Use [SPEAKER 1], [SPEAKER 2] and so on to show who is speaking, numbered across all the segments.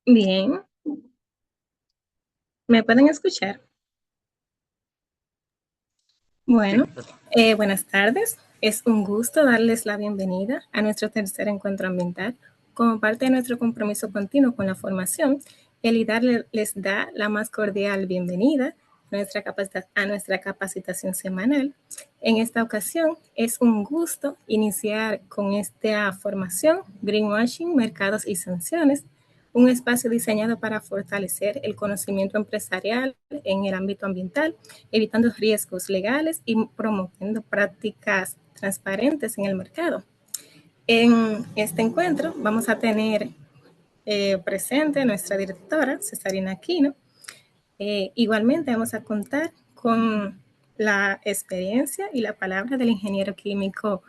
[SPEAKER 1] Bien, ¿me pueden escuchar?
[SPEAKER 2] Sí,
[SPEAKER 1] Bueno, buenas tardes. Es un gusto darles la bienvenida a nuestro tercer encuentro ambiental. Como parte de nuestro compromiso continuo con la formación, el IDAR les da la más cordial bienvenida a nuestra capacitación semanal. En esta ocasión es un gusto iniciar con esta formación, Greenwashing, Mercados y Sanciones, un espacio diseñado para fortalecer el conocimiento empresarial en el ámbito ambiental, evitando riesgos legales y promoviendo prácticas transparentes en el mercado. En este encuentro vamos a tener presente nuestra directora, Cesarina Aquino. Igualmente vamos a contar con la experiencia y la palabra del ingeniero químico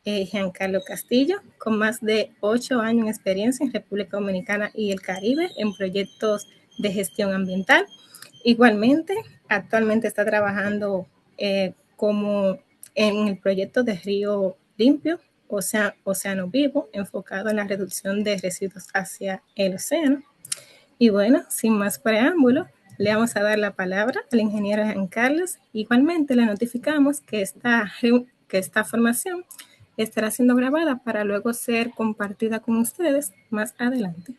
[SPEAKER 1] Giancarlo Castillo, con más de 8 años en experiencia en República Dominicana y el Caribe en proyectos de gestión ambiental. Igualmente, actualmente está trabajando como en el proyecto de Río Limpio, Océano Vivo, enfocado en la reducción de residuos hacia el océano. Y bueno, sin más preámbulo, le vamos a dar la palabra al ingeniero Jean Carlos. Igualmente le notificamos que esta formación estará siendo grabada para luego ser compartida con ustedes más adelante.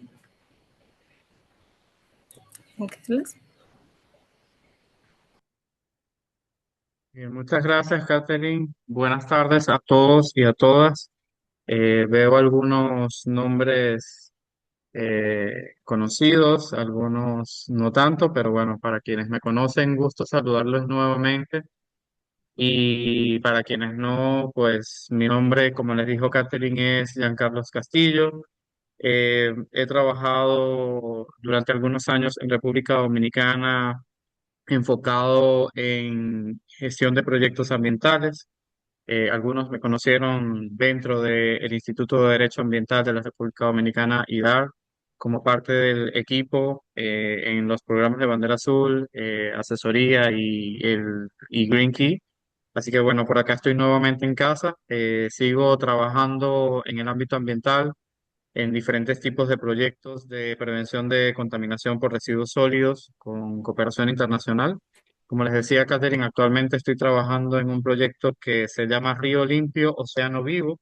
[SPEAKER 1] Jean Carlos.
[SPEAKER 2] bien, muchas gracias, Catherine. Buenas tardes a todos y a todas. Veo algunos nombres conocidos, algunos no tanto, pero bueno, para quienes me conocen, gusto saludarlos nuevamente. Y para quienes no, pues mi nombre, como les dijo Catherine, es Giancarlos Castillo. He trabajado durante algunos años en República Dominicana enfocado en gestión de proyectos ambientales. Algunos me conocieron dentro del Instituto de Derecho Ambiental de la República Dominicana, IDAR, como parte del equipo en los programas de Bandera Azul, asesoría y Green Key. Así que bueno, por acá estoy nuevamente en casa. Sigo trabajando en el ámbito ambiental en diferentes tipos de proyectos de prevención de contaminación por residuos sólidos con cooperación internacional. Como les decía, Catherine, actualmente estoy trabajando en un proyecto que se llama Río Limpio, Océano Vivo,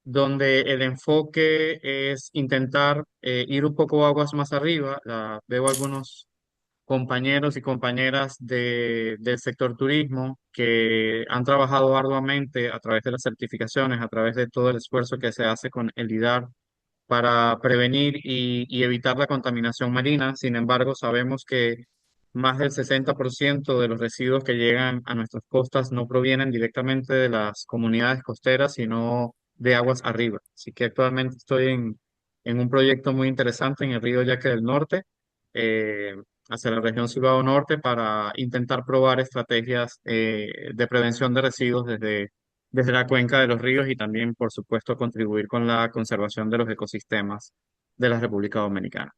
[SPEAKER 2] donde el enfoque es intentar ir un poco aguas más arriba. Veo algunos compañeros y compañeras del sector turismo que han trabajado arduamente a través de las certificaciones, a través de todo el esfuerzo que se hace con el IDAR para prevenir y evitar la contaminación marina. Sin embargo, sabemos que más del 60% de los residuos que llegan a nuestras costas no provienen directamente de las comunidades costeras, sino de aguas arriba. Así que actualmente estoy en un proyecto muy interesante en el río Yaque del Norte, eh, hacia la región Cibao Norte, para intentar probar estrategias de prevención de residuos desde la cuenca de los ríos y también, por supuesto, contribuir con la conservación de los ecosistemas de la República Dominicana.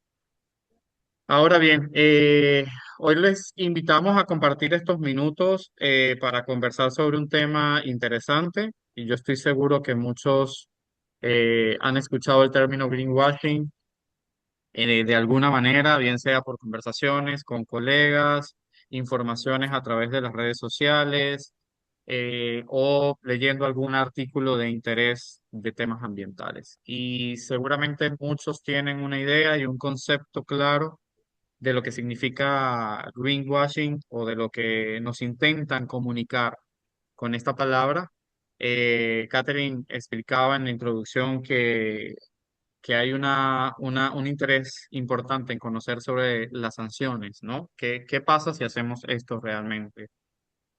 [SPEAKER 2] Ahora bien, hoy les invitamos a compartir estos minutos para conversar sobre un tema interesante y yo estoy seguro que muchos han escuchado el término greenwashing de alguna manera, bien sea por conversaciones con colegas, informaciones a través de las redes sociales o leyendo algún artículo de interés de temas ambientales. Y seguramente muchos tienen una idea y un concepto claro de lo que significa greenwashing o de lo que nos intentan comunicar con esta palabra. Catherine explicaba en la introducción que hay un interés importante en conocer sobre las sanciones, ¿no? ¿Qué pasa si hacemos esto realmente?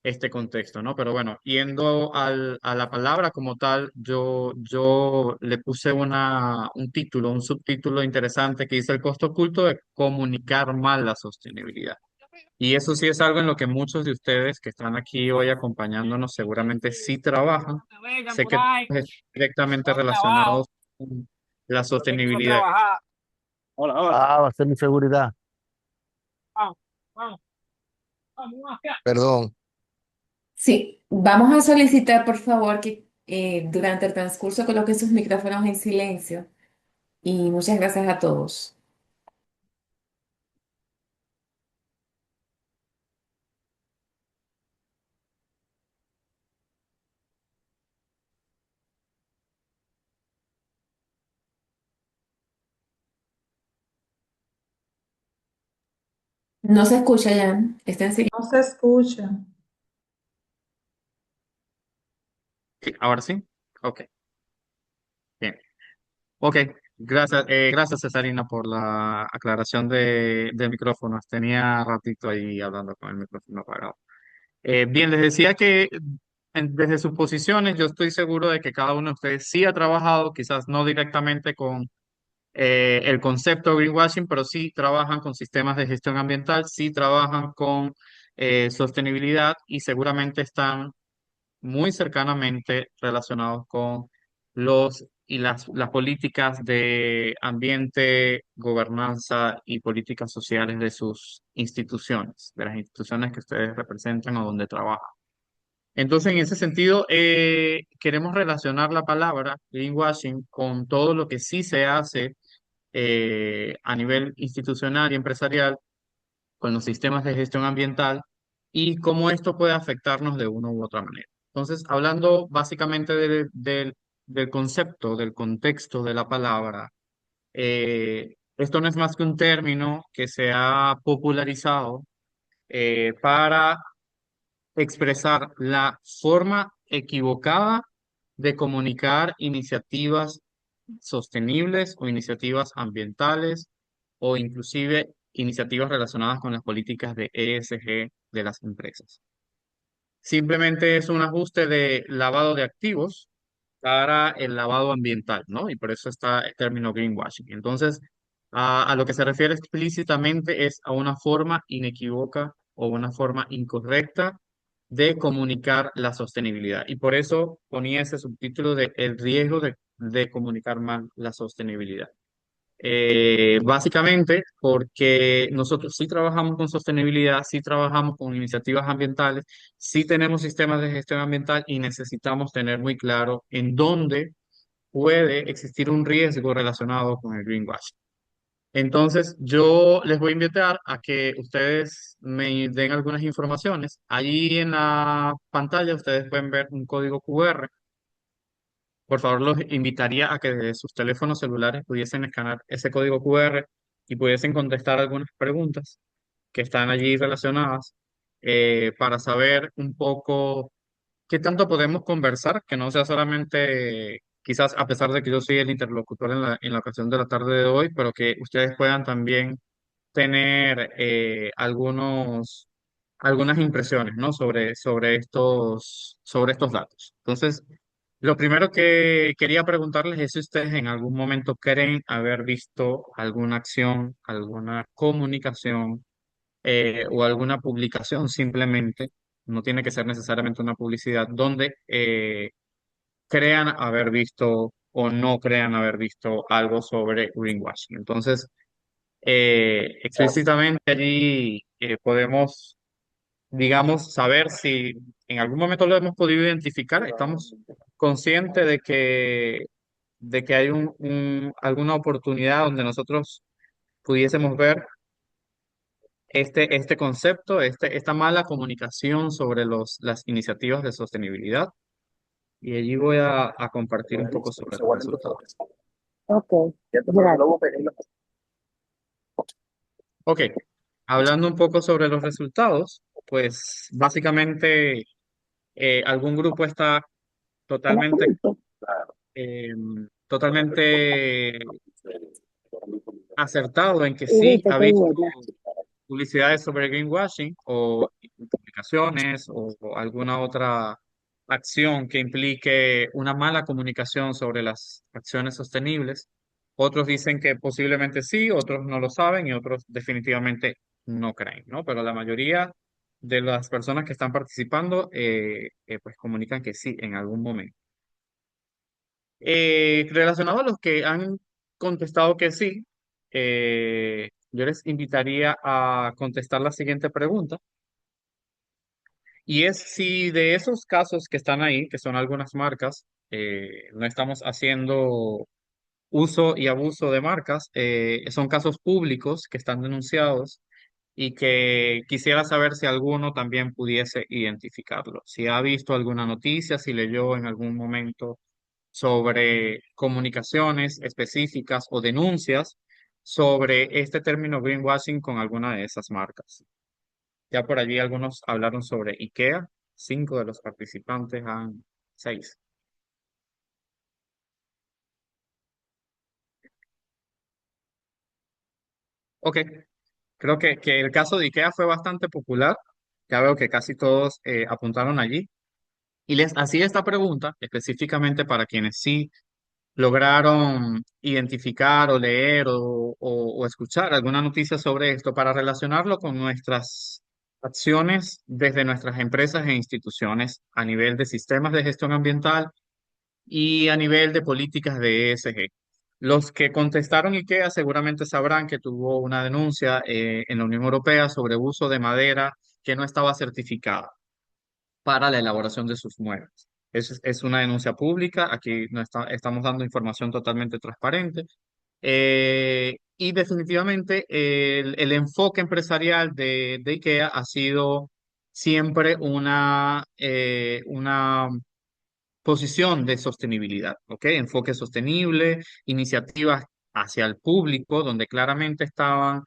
[SPEAKER 2] Este contexto, ¿no? Pero bueno, yendo a la palabra como tal, yo le puse un título, un subtítulo interesante que dice el costo oculto de comunicar mal la sostenibilidad. Y eso sí es algo en lo que muchos de ustedes que están aquí hoy acompañándonos seguramente sí trabajan.
[SPEAKER 3] Vengan
[SPEAKER 2] Sé
[SPEAKER 3] por
[SPEAKER 2] que
[SPEAKER 3] ahí,
[SPEAKER 2] pues, directamente
[SPEAKER 3] vamos trabajo,
[SPEAKER 2] relacionados con la
[SPEAKER 3] lo venimos a
[SPEAKER 2] sostenibilidad.
[SPEAKER 3] trabajar. Hola, hola.
[SPEAKER 4] Va a ser mi seguridad.
[SPEAKER 3] Vamos, vamos, vamos acá.
[SPEAKER 4] Perdón.
[SPEAKER 5] Sí, vamos a solicitar por favor que durante el transcurso coloquen sus micrófonos en silencio y muchas gracias a todos. No se escucha ya. Está en silencio.
[SPEAKER 4] No se escucha.
[SPEAKER 2] Sí, ahora sí. Ok, bien. Ok, gracias, gracias Cesarina por la aclaración de micrófonos. Tenía ratito ahí hablando con el micrófono apagado. Bien, les decía que desde sus posiciones yo estoy seguro de que cada uno de ustedes sí ha trabajado, quizás no directamente con el concepto de greenwashing, pero sí trabajan con sistemas de gestión ambiental, sí trabajan con sostenibilidad y seguramente están muy cercanamente relacionados con las políticas de ambiente, gobernanza y políticas sociales de sus instituciones, de las instituciones que ustedes representan o donde trabajan. Entonces, en ese sentido, queremos relacionar la palabra greenwashing con todo lo que sí se hace a nivel institucional y empresarial con los sistemas de gestión ambiental y cómo esto puede afectarnos de una u otra manera. Entonces, hablando básicamente del concepto, del contexto de la palabra, esto no es más que un término que se ha popularizado para expresar la forma equivocada de comunicar iniciativas sostenibles o iniciativas ambientales o inclusive iniciativas relacionadas con las políticas de ESG de las empresas. Simplemente es un ajuste de lavado de activos para el lavado ambiental, ¿no? Y por eso está el término greenwashing. Entonces, a lo que se refiere explícitamente es a una forma inequívoca o una forma incorrecta de comunicar la sostenibilidad. Y por eso ponía ese subtítulo de el riesgo de comunicar mal la sostenibilidad. Básicamente porque nosotros sí trabajamos con sostenibilidad, sí trabajamos con iniciativas ambientales, sí tenemos sistemas de gestión ambiental y necesitamos tener muy claro en dónde puede existir un riesgo relacionado con el greenwashing. Entonces, yo les voy a invitar a que ustedes me den algunas informaciones. Allí en la pantalla ustedes pueden ver un código QR. Por favor, los invitaría a que desde sus teléfonos celulares pudiesen escanear ese código QR y pudiesen contestar algunas preguntas que están allí relacionadas para saber un poco qué tanto podemos conversar, que no sea solamente, quizás a pesar de que yo soy el interlocutor en la ocasión de la tarde de hoy, pero que ustedes puedan también tener algunas impresiones, ¿no? sobre estos datos. Entonces, lo primero que quería preguntarles es si ustedes en algún momento creen haber visto alguna acción, alguna comunicación o alguna publicación simplemente, no tiene que ser necesariamente una publicidad, donde crean haber visto o no crean haber visto algo sobre greenwashing. Entonces, explícitamente allí podemos, digamos, saber si en algún momento lo hemos podido identificar, estamos conscientes de que hay alguna oportunidad donde nosotros pudiésemos ver este concepto, esta mala comunicación sobre las iniciativas de sostenibilidad. Y allí voy a compartir un poco sobre los resultados.
[SPEAKER 3] Ok, gracias.
[SPEAKER 2] Ok, hablando un poco sobre los resultados, pues básicamente algún grupo está totalmente, eh, totalmente acertado en que
[SPEAKER 3] Y
[SPEAKER 2] sí
[SPEAKER 3] viste
[SPEAKER 2] ha
[SPEAKER 3] que
[SPEAKER 2] visto
[SPEAKER 3] ella.
[SPEAKER 2] publicidades sobre greenwashing o publicaciones o alguna otra acción que implique una mala comunicación sobre las acciones sostenibles. Otros dicen que posiblemente sí, otros no lo saben y otros definitivamente no creen, ¿no? Pero la mayoría de las personas que están participando pues comunican que sí en algún momento. Relacionado a los que han contestado que sí, yo les invitaría a contestar la siguiente pregunta, y es si de esos casos que están ahí, que son algunas marcas, no estamos haciendo uso y abuso de marcas, son casos públicos que están denunciados y que quisiera saber si alguno también pudiese identificarlo, si ha visto alguna noticia, si leyó en algún momento sobre comunicaciones específicas o denuncias sobre este término greenwashing con alguna de esas marcas. Ya por allí algunos hablaron sobre IKEA, 5 de los participantes han, 6. Ok, creo que el caso de IKEA fue bastante popular. Ya veo que casi todos apuntaron allí. Y les hacía esta pregunta específicamente para quienes sí lograron identificar o leer o escuchar alguna noticia sobre esto para relacionarlo con nuestras acciones desde nuestras empresas e instituciones a nivel de sistemas de gestión ambiental y a nivel de políticas de ESG. Los que contestaron IKEA seguramente sabrán que tuvo una denuncia en la Unión Europea sobre uso de madera que no estaba certificada para la elaboración de sus muebles. Es una denuncia pública, aquí no estamos dando información totalmente transparente. Y definitivamente el enfoque empresarial de IKEA ha sido siempre una posición de sostenibilidad, ¿ok? Enfoque sostenible, iniciativas hacia el público, donde claramente estaban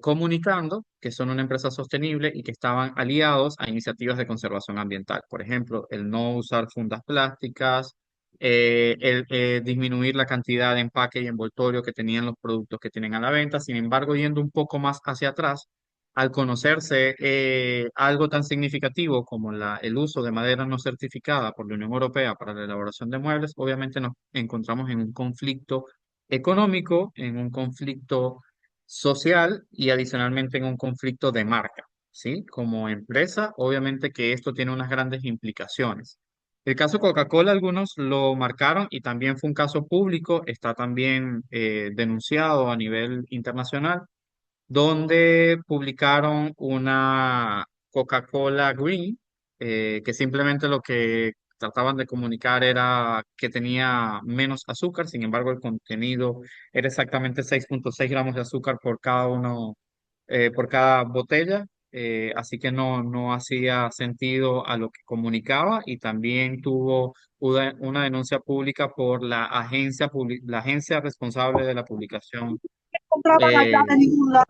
[SPEAKER 2] comunicando que son una empresa sostenible y que estaban aliados a iniciativas de conservación ambiental. Por ejemplo, el no usar fundas plásticas, el disminuir la cantidad de empaque y envoltorio que tenían los productos que tienen a la venta. Sin embargo, yendo un poco más hacia atrás, al conocerse algo tan significativo como el uso de madera no certificada por la Unión Europea para la elaboración de muebles, obviamente nos encontramos en un conflicto económico, en un conflicto social y adicionalmente en un conflicto de marca, ¿sí? Como empresa, obviamente que esto tiene unas grandes implicaciones. El caso Coca-Cola, algunos lo marcaron y también fue un caso público, está también denunciado a nivel internacional donde publicaron una Coca-Cola Green, que simplemente lo que trataban de comunicar era que tenía menos azúcar, sin embargo el contenido era exactamente 6,6 gramos de azúcar por cada uno, por cada botella, así que no hacía sentido a lo que comunicaba y también tuvo una denuncia pública por la agencia responsable de la publicación
[SPEAKER 3] Compraban allá de
[SPEAKER 2] eh,
[SPEAKER 3] ningún lado.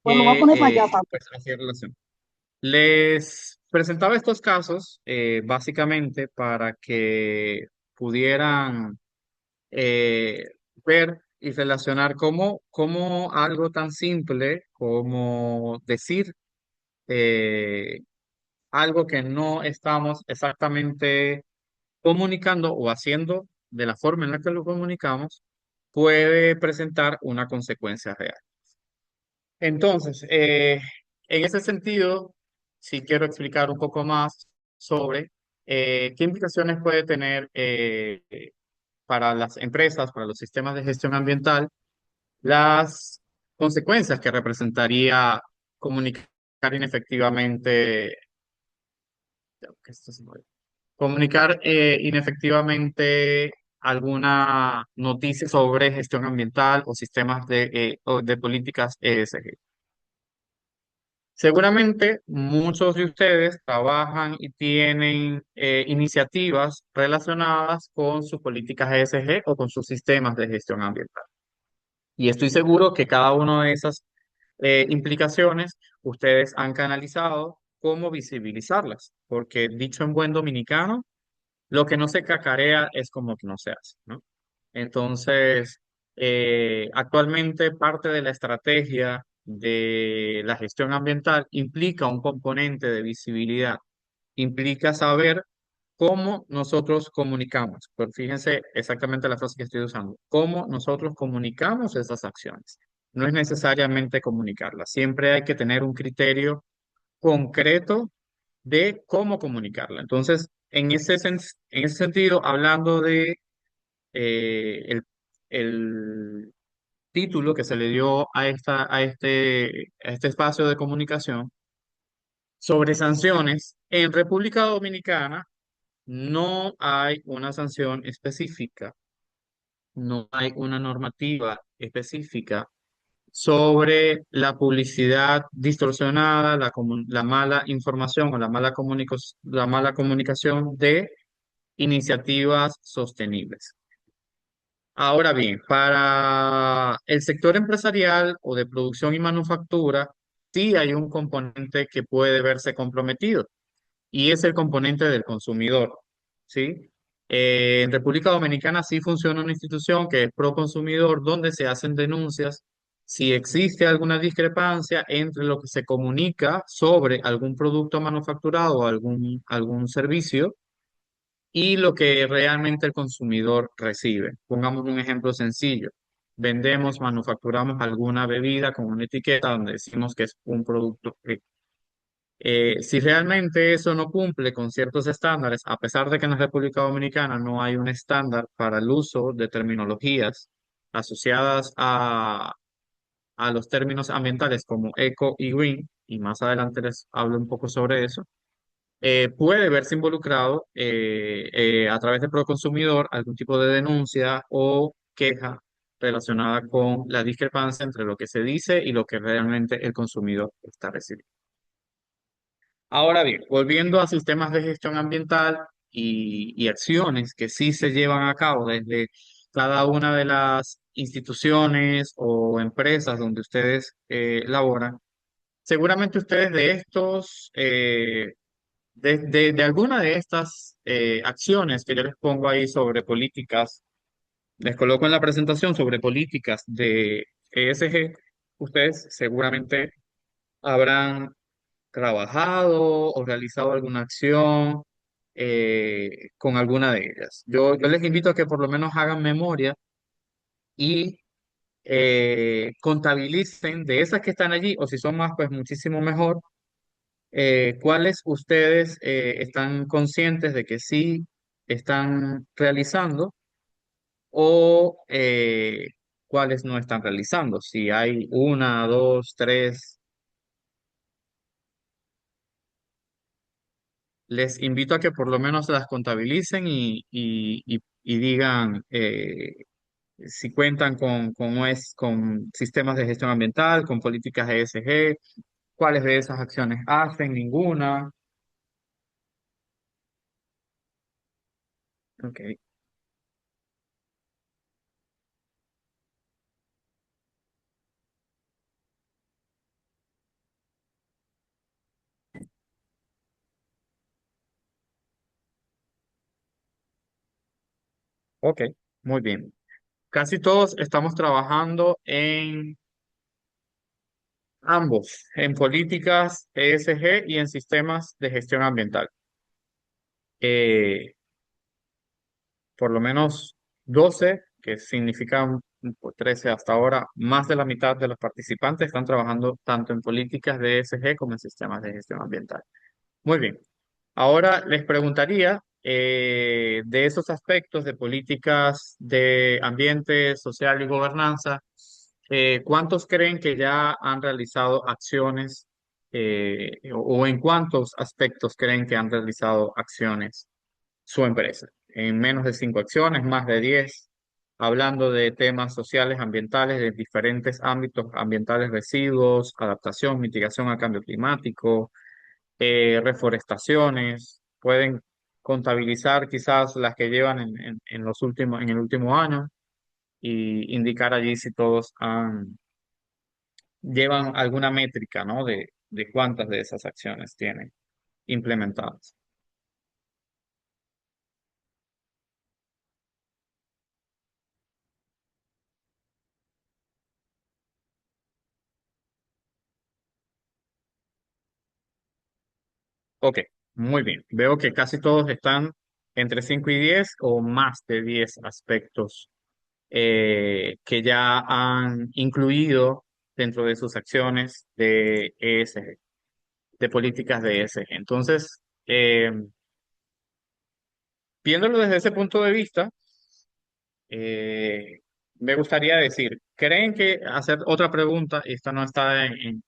[SPEAKER 3] Pues lo voy a
[SPEAKER 2] que
[SPEAKER 3] poner para allá, papá.
[SPEAKER 2] pues hacía relación. Les presentaba estos casos básicamente para que pudieran eh, ver y relacionar cómo algo tan simple como decir eh, algo que no estamos exactamente comunicando o haciendo de la forma en la que lo comunicamos puede presentar una consecuencia real. Entonces, en ese sentido, sí quiero explicar un poco más sobre qué implicaciones puede tener para las empresas, para los sistemas de gestión ambiental, las consecuencias que representaría comunicar inefectivamente, que esto se me olvidó, comunicar inefectivamente alguna noticia sobre gestión ambiental o sistemas o de políticas ESG. Seguramente muchos de ustedes trabajan y tienen iniciativas relacionadas con sus políticas ESG o con sus sistemas de gestión ambiental. Y estoy seguro que cada una de esas implicaciones ustedes han canalizado cómo visibilizarlas, porque dicho en buen dominicano, lo que no se cacarea es como que no se hace, ¿no? Entonces, actualmente parte de la estrategia de la gestión ambiental implica un componente de visibilidad, implica saber cómo nosotros comunicamos. Pero fíjense exactamente la frase que estoy usando, cómo nosotros comunicamos esas acciones. No es necesariamente comunicarlas, siempre hay que tener un criterio concreto de cómo comunicarla. Entonces, en ese sentido, hablando de el título que se le dio a este espacio de comunicación sobre sanciones, en República Dominicana no hay una sanción específica, no hay una normativa específica sobre la publicidad distorsionada, la mala información o la mala comunicación de iniciativas sostenibles. Ahora bien, para el sector empresarial o de producción y manufactura, sí hay un componente que puede verse comprometido y es el componente del consumidor, ¿sí? En República Dominicana sí funciona una institución que es Proconsumidor, donde se hacen denuncias si existe alguna discrepancia entre lo que se comunica sobre algún producto manufacturado o algún servicio y lo que realmente el consumidor recibe. Pongamos un ejemplo sencillo. Vendemos, manufacturamos alguna bebida con una etiqueta donde decimos que es un producto. Si realmente eso no cumple con ciertos estándares, a pesar de que en la República Dominicana no hay un estándar para el uso de terminologías asociadas a los términos ambientales como eco y green, y más adelante les hablo un poco sobre eso, puede verse involucrado a través de Proconsumidor algún tipo de denuncia o queja relacionada con la discrepancia entre lo que se dice y lo que realmente el consumidor está recibiendo. Ahora bien, volviendo a sistemas de gestión ambiental y acciones que sí se llevan a cabo desde cada una de las instituciones o empresas donde ustedes laboran, seguramente ustedes de estos, de alguna de estas acciones que yo les pongo ahí sobre políticas, les coloco en la presentación sobre políticas de ESG, ustedes seguramente habrán trabajado o realizado alguna acción con alguna de ellas. Yo les invito a que por lo menos hagan memoria y contabilicen de esas que están allí, o si son más, pues muchísimo mejor, cuáles ustedes están conscientes de que sí están realizando o cuáles no están realizando. Si hay una, dos, tres. Les invito a que por lo menos las contabilicen y digan si cuentan con sistemas de gestión ambiental, con políticas ESG, cuáles de esas acciones hacen, ninguna. Ok, ok, muy bien. Casi todos estamos trabajando en ambos, en políticas ESG y en sistemas de gestión ambiental. Eh, por lo menos 12, que significan pues, 13 hasta ahora, más de la mitad de los participantes están trabajando tanto en políticas de ESG como en sistemas de gestión ambiental. Muy bien. Ahora les preguntaría de esos aspectos de políticas de ambiente, social y gobernanza, ¿cuántos creen que ya han realizado acciones o en cuántos aspectos creen que han realizado acciones su empresa? En menos de 5 acciones, más de 10, hablando de temas sociales, ambientales, de diferentes ámbitos ambientales, residuos, adaptación, mitigación al cambio climático, reforestaciones, pueden contabilizar quizás las que llevan en los últimos, en el último año y indicar allí si todos llevan alguna métrica, ¿no? De cuántas de esas acciones tienen implementadas. Ok, muy bien. Veo que casi todos están entre 5 y 10 o más de 10 aspectos que ya han incluido dentro de sus acciones de ESG, de políticas de ESG. Entonces, viéndolo desde ese punto de vista, eh, me gustaría decir, ¿creen que hacer otra pregunta? Esta no está en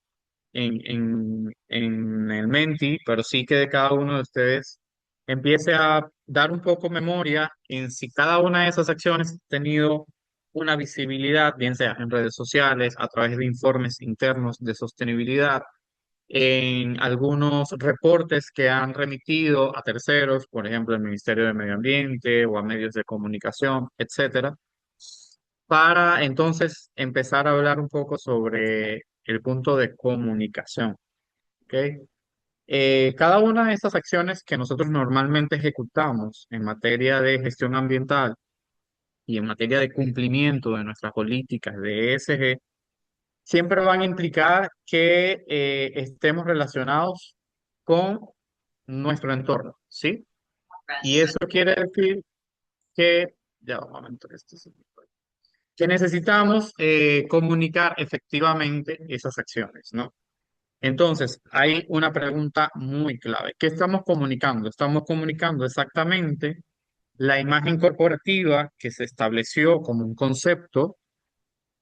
[SPEAKER 2] el Menti, pero sí que de cada uno de ustedes empiece a dar un poco memoria en si cada una de esas acciones ha tenido una visibilidad, bien sea en redes sociales, a través de informes internos de sostenibilidad, en algunos reportes que han remitido a terceros, por ejemplo, el Ministerio de Medio Ambiente o a medios de comunicación, etcétera. para entonces empezar a hablar un poco sobre el punto de comunicación. ¿Ok? Cada una de estas acciones que nosotros normalmente ejecutamos en materia de gestión ambiental y en materia de cumplimiento de nuestras políticas de ESG, siempre van a implicar que estemos relacionados con nuestro entorno, ¿sí? Y eso quiere decir que, ya un momento, que necesitamos comunicar efectivamente esas acciones, ¿no? Entonces, hay una pregunta muy clave. ¿Qué estamos comunicando? Estamos comunicando exactamente la imagen corporativa que se estableció como un concepto.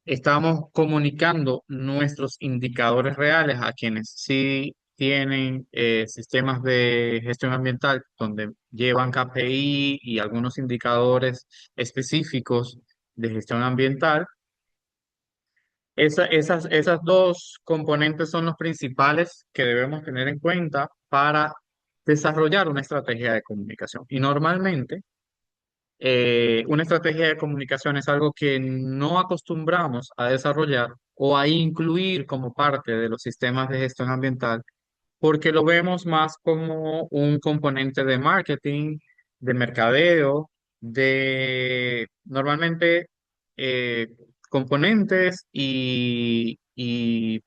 [SPEAKER 2] Estamos comunicando nuestros indicadores reales a quienes sí tienen sistemas de gestión ambiental donde llevan KPI y algunos indicadores específicos de gestión ambiental. Esas dos componentes son los principales que debemos tener en cuenta para desarrollar una estrategia de comunicación. Y normalmente, una estrategia de comunicación es algo que no acostumbramos a desarrollar o a incluir como parte de los sistemas de gestión ambiental porque lo vemos más como un componente de marketing, de mercadeo, de normalmente eh, componentes y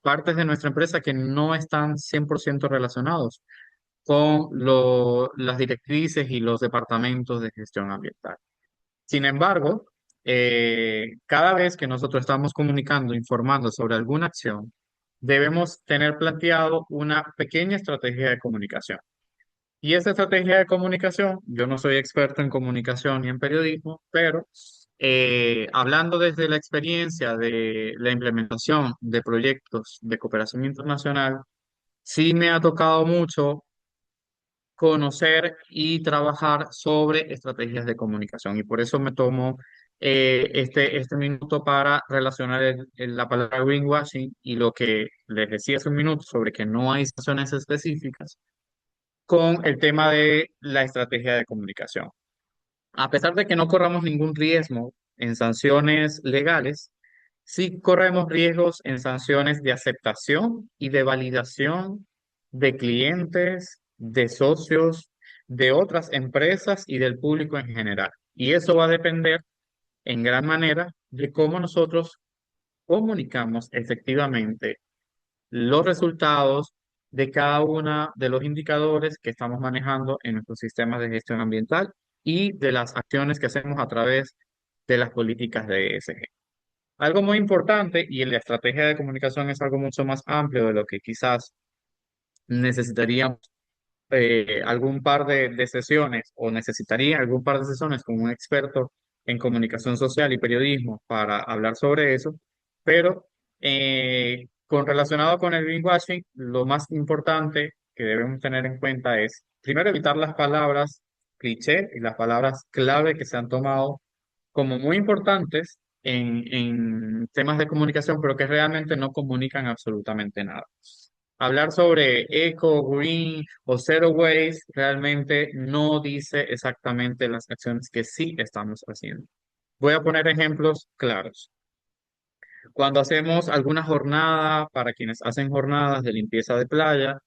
[SPEAKER 2] partes de nuestra empresa que no están 100% relacionados con las directrices y los departamentos de gestión ambiental. Sin embargo, cada vez que nosotros estamos comunicando, informando sobre alguna acción, debemos tener planteado una pequeña estrategia de comunicación. Y esa estrategia de comunicación, yo no soy experto en comunicación ni en periodismo, pero hablando desde la experiencia de la implementación de proyectos de cooperación internacional, sí me ha tocado mucho conocer y trabajar sobre estrategias de comunicación. Y por eso me tomo este minuto para relacionar la palabra greenwashing y lo que les decía hace un minuto sobre que no hay sanciones específicas con el tema de la estrategia de comunicación. A pesar de que no corramos ningún riesgo en sanciones legales, sí corremos riesgos en sanciones de aceptación y de validación de clientes, de socios, de otras empresas y del público en general. Y eso va a depender en gran manera de cómo nosotros comunicamos efectivamente los resultados de cada uno de los indicadores que estamos manejando en nuestros sistemas de gestión ambiental y de las acciones que hacemos a través de las políticas de ESG. Algo muy importante, y en la estrategia de comunicación es algo mucho más amplio de lo que quizás necesitaríamos algún par de sesiones o necesitaría algún par de sesiones con un experto en comunicación social y periodismo para hablar sobre eso, pero con relacionado con el greenwashing, lo más importante que debemos tener en cuenta es, primero, evitar las palabras cliché y las palabras clave que se han tomado como muy importantes en temas de comunicación, pero que realmente no comunican absolutamente nada. Hablar sobre eco, green o zero waste realmente no dice exactamente las acciones que sí estamos haciendo. Voy a poner ejemplos claros. Cuando hacemos alguna jornada, para quienes hacen jornadas de limpieza de playa,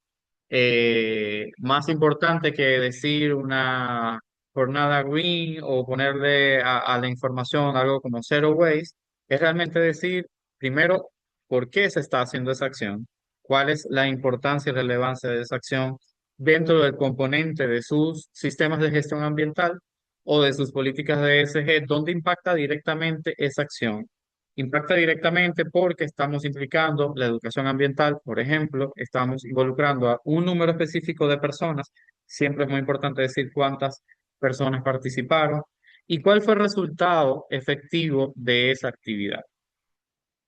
[SPEAKER 2] más importante que decir una jornada green o ponerle a la información algo como zero waste, es realmente decir, primero, por qué se está haciendo esa acción, cuál es la importancia y relevancia de esa acción dentro del componente de sus sistemas de gestión ambiental o de sus políticas de ESG, dónde impacta directamente esa acción. Impacta directamente porque estamos implicando la educación ambiental, por ejemplo, estamos involucrando a un número específico de personas. Siempre es muy importante decir cuántas personas participaron y cuál fue el resultado efectivo de esa actividad.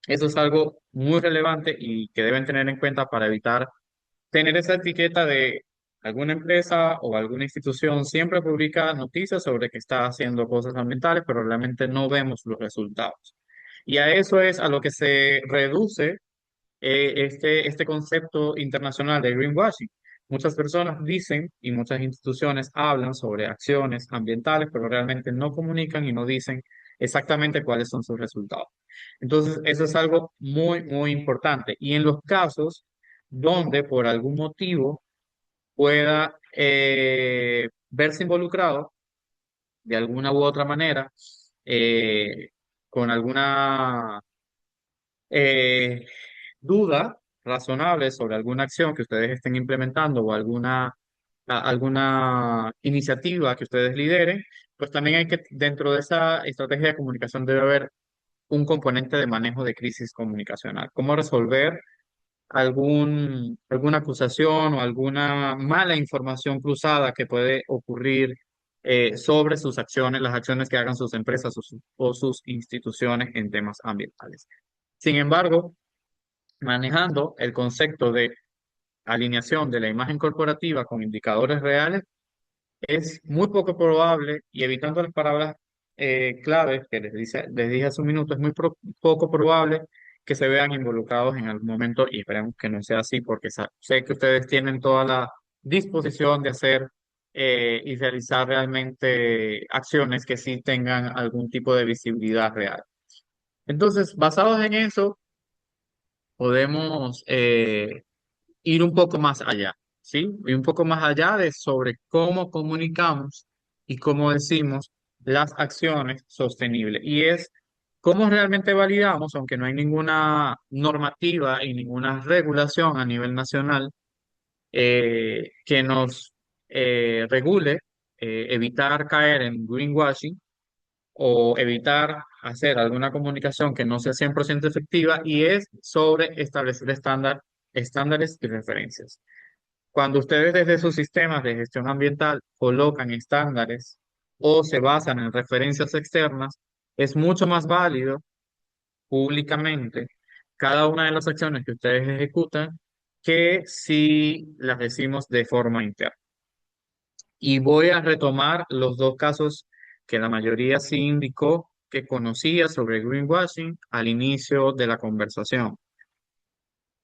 [SPEAKER 2] Eso es algo muy relevante y que deben tener en cuenta para evitar tener esa etiqueta de alguna empresa o alguna institución siempre publica noticias sobre que está haciendo cosas ambientales, pero realmente no vemos los resultados. Y a eso es a lo que se reduce este concepto internacional de greenwashing. Muchas personas dicen y muchas instituciones hablan sobre acciones ambientales, pero realmente no comunican y no dicen exactamente cuáles son sus resultados. Entonces, eso es algo muy, muy importante. Y en los casos donde por algún motivo pueda verse involucrado de alguna u otra manera, eh, con alguna eh, duda razonable sobre alguna acción que ustedes estén implementando o alguna iniciativa que ustedes lideren, pues también hay que, dentro de esa estrategia de comunicación debe haber un componente de manejo de crisis comunicacional. ¿Cómo resolver alguna acusación o alguna mala información cruzada que puede ocurrir sobre sus acciones, las acciones que hagan sus empresas o sus instituciones en temas ambientales? Sin embargo, manejando el concepto de alineación de la imagen corporativa con indicadores reales, es muy poco probable, y evitando las palabras claves que les dije hace un minuto, es muy poco probable que se vean involucrados en algún momento, y esperemos que no sea así, porque sé que ustedes tienen toda la disposición de hacer y realizar realmente acciones que sí tengan algún tipo de visibilidad real. Entonces, basados en eso, podemos ir un poco más allá, ¿sí? Y un poco más allá de sobre cómo comunicamos y cómo decimos las acciones sostenibles. Y es cómo realmente validamos, aunque no hay ninguna normativa y ninguna regulación a nivel nacional que nos regule, evitar caer en greenwashing o evitar hacer alguna comunicación que no sea 100% efectiva, y es sobre establecer estándares y referencias. Cuando ustedes desde sus sistemas de gestión ambiental colocan estándares o se basan en referencias externas, es mucho más válido públicamente cada una de las acciones que ustedes ejecutan que si las decimos de forma interna. Y voy a retomar los dos casos que la mayoría sí indicó que conocía sobre greenwashing al inicio de la conversación: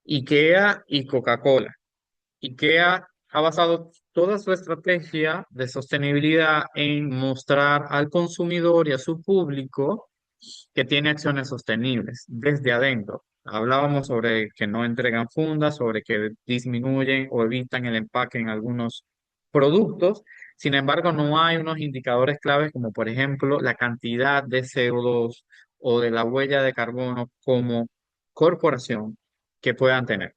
[SPEAKER 2] IKEA y Coca-Cola. IKEA ha basado toda su estrategia de sostenibilidad en mostrar al consumidor y a su público que tiene acciones sostenibles desde adentro. Hablábamos sobre que no entregan fundas, sobre que disminuyen o evitan el empaque en algunos productos. Sin embargo, no hay unos indicadores claves como, por ejemplo, la cantidad de CO2 o de la huella de carbono como corporación que puedan tener.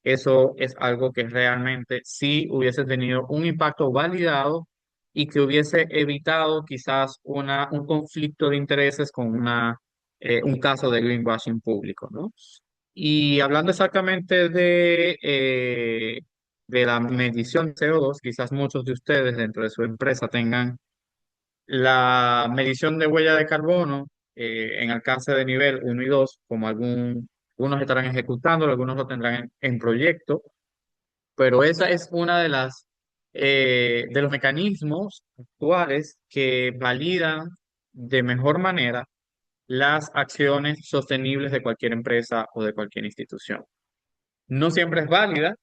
[SPEAKER 2] Eso es algo que realmente sí hubiese tenido un impacto validado y que hubiese evitado quizás un conflicto de intereses con un caso de greenwashing público, ¿no? Y hablando exactamente de la medición de CO2, quizás muchos de ustedes dentro de su empresa tengan la medición de huella de carbono en alcance de nivel uno y 2, como algunos estarán ejecutando, algunos lo tendrán en proyecto, pero esa es una de los mecanismos actuales que validan de mejor manera las acciones sostenibles de cualquier empresa o de cualquier institución. No siempre es válida,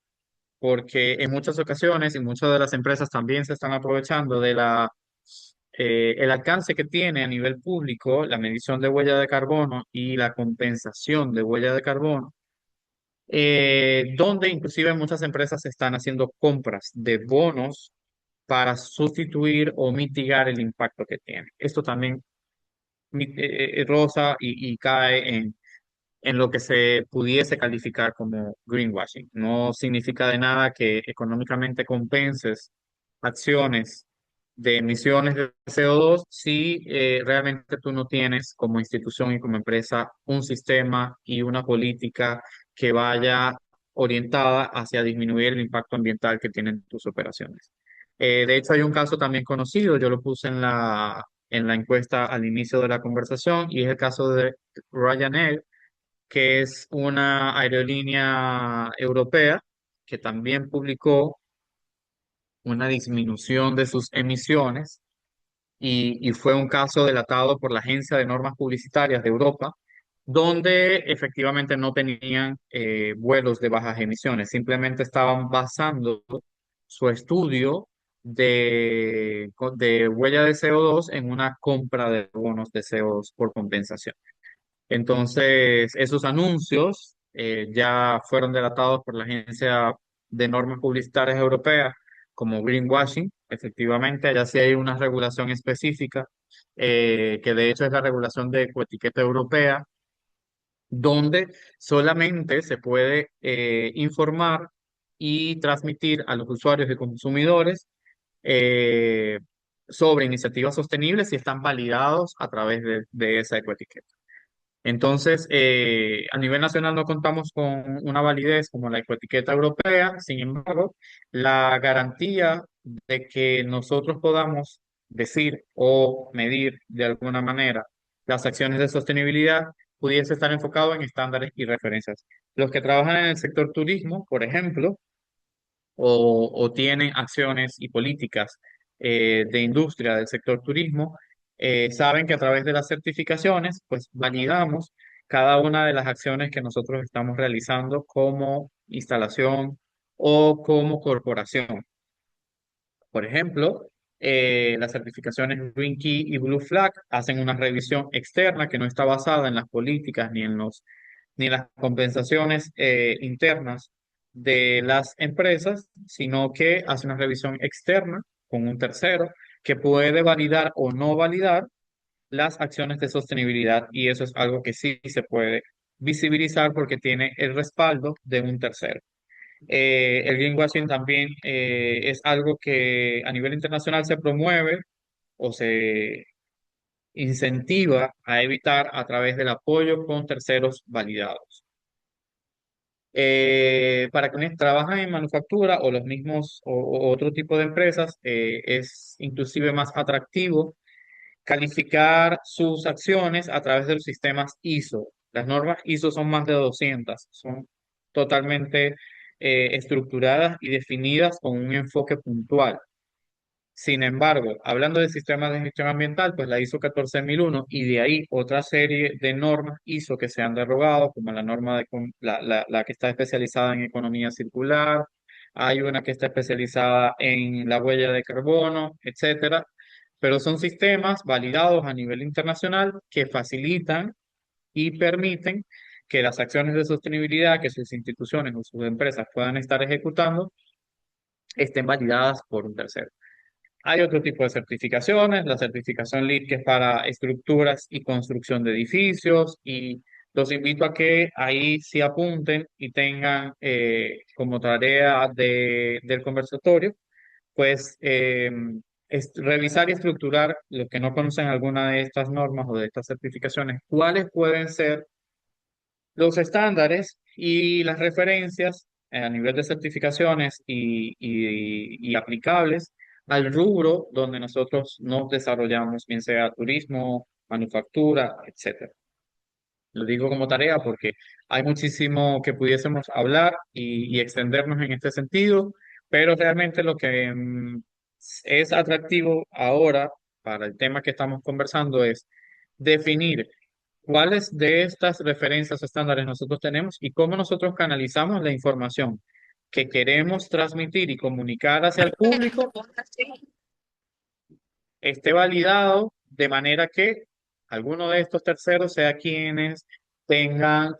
[SPEAKER 2] porque en muchas ocasiones y muchas de las empresas también se están aprovechando el alcance que tiene a nivel público la medición de huella de carbono y la compensación de huella de carbono, donde inclusive muchas empresas están haciendo compras de bonos para sustituir o mitigar el impacto que tiene. Esto también roza y cae en lo que se pudiese calificar como greenwashing. No significa de nada que económicamente compenses acciones de emisiones de CO2 si realmente tú no tienes como institución y como empresa un sistema y una política que vaya orientada hacia disminuir el impacto ambiental que tienen tus operaciones. De hecho, hay un caso también conocido, yo lo puse en la encuesta al inicio de la conversación, y es el caso de Ryanair, que es una aerolínea europea que también publicó una disminución de sus emisiones, y fue un caso delatado por la Agencia de Normas Publicitarias de Europa, donde efectivamente no tenían vuelos de bajas emisiones, simplemente estaban basando su estudio de huella de CO2 en una compra de bonos de CO2 por compensación. Entonces, esos anuncios ya fueron delatados por la Agencia de Normas Publicitarias Europea como greenwashing. Efectivamente, allá sí hay una regulación específica, que de hecho es la regulación de ecoetiqueta europea, donde solamente se puede informar y transmitir a los usuarios y consumidores eh, sobre iniciativas sostenibles si están validados a través de esa ecoetiqueta. Entonces, a nivel nacional no contamos con una validez como la ecoetiqueta europea. Sin embargo, la garantía de que nosotros podamos decir o medir de alguna manera las acciones de sostenibilidad pudiese estar enfocado en estándares y referencias. Los que trabajan en el sector turismo, por ejemplo, o tienen acciones y políticas de industria del sector turismo, saben que a través de las certificaciones, pues validamos cada una de las acciones que nosotros estamos realizando como instalación o como corporación. Por ejemplo, las certificaciones Green Key y Blue Flag hacen una revisión externa que no está basada en las políticas ni en las compensaciones internas de las empresas, sino que hace una revisión externa con un tercero que puede validar o no validar las acciones de sostenibilidad, y eso es algo que sí se puede visibilizar porque tiene el respaldo de un tercero. El greenwashing también es algo que a nivel internacional se promueve o se incentiva a evitar a través del apoyo con terceros validados. Para quienes trabajan en manufactura o los mismos o otro tipo de empresas, es inclusive más atractivo calificar sus acciones a través de los sistemas ISO. Las normas ISO son más de 200, son totalmente estructuradas y definidas con un enfoque puntual. Sin embargo, hablando de sistemas de gestión ambiental, pues la ISO 14001 y de ahí otra serie de normas ISO que se han derogado, como la norma la que está especializada en economía circular, hay una que está especializada en la huella de carbono, etcétera, pero son sistemas validados a nivel internacional que facilitan y permiten que las acciones de sostenibilidad que sus instituciones o sus empresas puedan estar ejecutando estén validadas por un tercero. Hay otro tipo de certificaciones, la certificación LEED que es para estructuras y construcción de edificios, y los invito a que ahí sí apunten y tengan como tarea del conversatorio, pues revisar y estructurar los que no conocen alguna de estas normas o de estas certificaciones, cuáles pueden ser los estándares y las referencias a nivel de certificaciones y aplicables al rubro donde nosotros nos desarrollamos, bien sea turismo, manufactura, etcétera. Lo digo como tarea porque hay muchísimo que pudiésemos hablar y extendernos en este sentido, pero realmente lo que es atractivo ahora para el tema que estamos conversando es definir cuáles de estas referencias estándares nosotros tenemos y cómo nosotros canalizamos la información que queremos transmitir y comunicar hacia el público esté validado de manera que alguno de estos terceros sea quienes tengan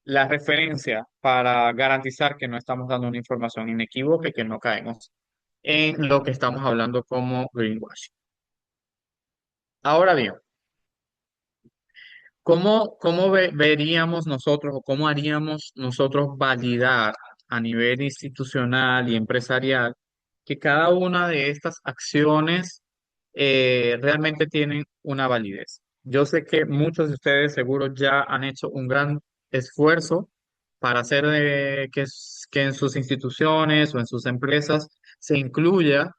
[SPEAKER 2] la referencia para garantizar que no estamos dando una información inequívoca y que no caemos en lo que estamos hablando como greenwashing. Ahora bien, ¿cómo veríamos nosotros o cómo haríamos nosotros validar a nivel institucional y empresarial que cada una de estas acciones realmente tienen una validez? Yo sé que muchos de ustedes seguro ya han hecho un gran esfuerzo para hacer que en sus instituciones o en sus empresas se incluya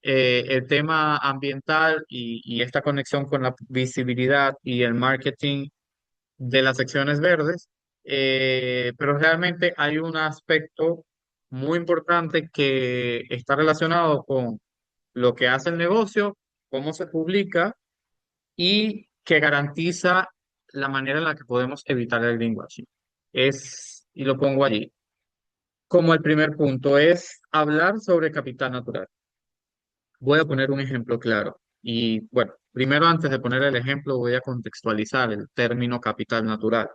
[SPEAKER 2] el tema ambiental y esta conexión con la visibilidad y el marketing de las secciones verdes, pero realmente hay un aspecto muy importante que está relacionado con lo que hace el negocio, cómo se publica y que garantiza la manera en la que podemos evitar el greenwashing. Y lo pongo allí, como el primer punto, es hablar sobre capital natural. Voy a poner un ejemplo claro. Y bueno, primero antes de poner el ejemplo, voy a contextualizar el término capital natural.